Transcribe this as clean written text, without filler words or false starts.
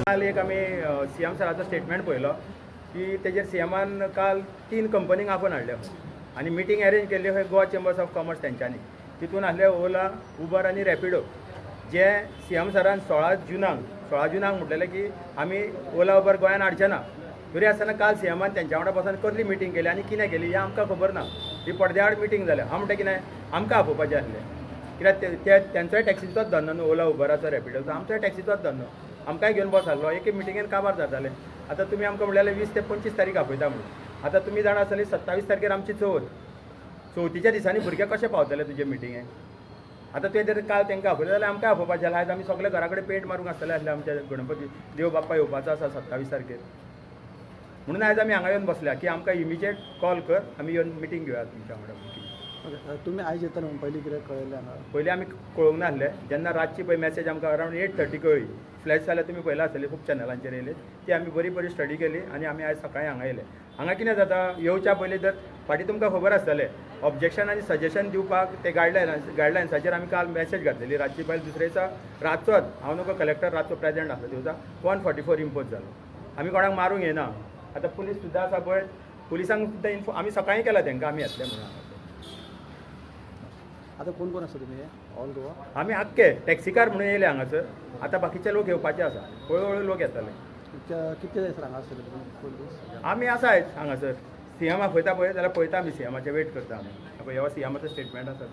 काल एक आम्ही सीएम सराचं स्टेटमेंट पळयलो की तेजेर सीएमान काल 3 कंपनींक आपोवन हाडल्या आनी मिटींग अरेंज केल्ली खंय गोवा चेंबर्स ऑफ कॉमर्स तेंच्यांनी तितून आहले ओला उबर आनी रॅपिडो जे सीएम सरान 16 जुनाक म्हटलेलें की आमी ओला उबर गोंयान हाडचे ना तरी आसतना काल सीएमान तेंच्या वांगडा बसून कसली मिटींग केली आनी कितें केली हें आमकां खबर ना ही पडद्या आड मिटींग जाल्या हांव म्हणटा कितें आमकां आपोवपाचें आसलें कित्याक तेंचोय टॅक्सीचोच धंदो न्हू ओला उबराचो रॅपिडोचो आमचोय टॅक्सीचोच धंदो आमकांय घेवन बसलो एक मिटिंगेन काबार जातालें आतां तुमी आमकां म्हणलेलें 20 ते 25 तारीख आपयता म्हणून आतां तुमी जाणा आसतलीं 27 तारखेर आमची चवथीच्या दिसांनी भुरगे कशे पावतले तुजे मिटिंगेक आतां तुवें जर काल तांकां आपयलें जाल्यार आमकां आपोवपाचें जाल्यार आयज आमी सगळे घरा कडेन पेंट मारूंक आसतले आसले आमच्या गणपती देव बाप्पा येवपाचो आसा 27 तारखेर म्हणून आयज आमी हांगा येवन बसल्या की आमकां इमिजिएट कॉल कर आमी येवन मिटींग घेवया तुमच्या वांगडा तुम्ही आयज येता म्हणून पयलीं कितें कळयलें हांगा पयलीं आमी कळोवंक नासलें जेन्ना रातची पळय मॅसेज आमकां अरावंड 8:30 कळ्ळी फ्लॅश जाल्यार तुमी पळयला आसतली खूब चॅनलांचेर येयले ती आमी बरी स्टडी केली आनी आमी आयज सकाळीं हांगा येयले हांगा कितें जाता येवच्या पयलीं जर फाटीं तुमकां खबर आसतलें ऑब्जेक्शन आनी सजेशन दिवपाक ते गायडलायन्साचेर आमी काल मॅसेज घातलेली रातची पयलीं दुसऱ्या दिसा रातचोच हांव नको कलेक्टर रातचो प्रेजेंट आसलो दिवसा 144 इम्पोज जालो आमी कोणाक मारूंक येना आतां पुलीस सुद्दां आसा पळय पुलिसांक सुद्दां आमी सकाळीं केला तांकां आमी येतले म्हणून आता कोण कोण आसा तुमी ऑल गोवा आमी आख्खे टॅक्सीकार म्हणून येयले हांगासर आतां बाकीचे लोक येवपाचे आसा हळू लोक येतले कितके जायसर हांगा आसतले तुमी पोलीस आमी आसाय हांगासर सीएम आपयता पळय जाल्यार पळयता आमी सीएमाचे वेट करता आमी ह्या सीएमाचो स्टेटमेंट आसा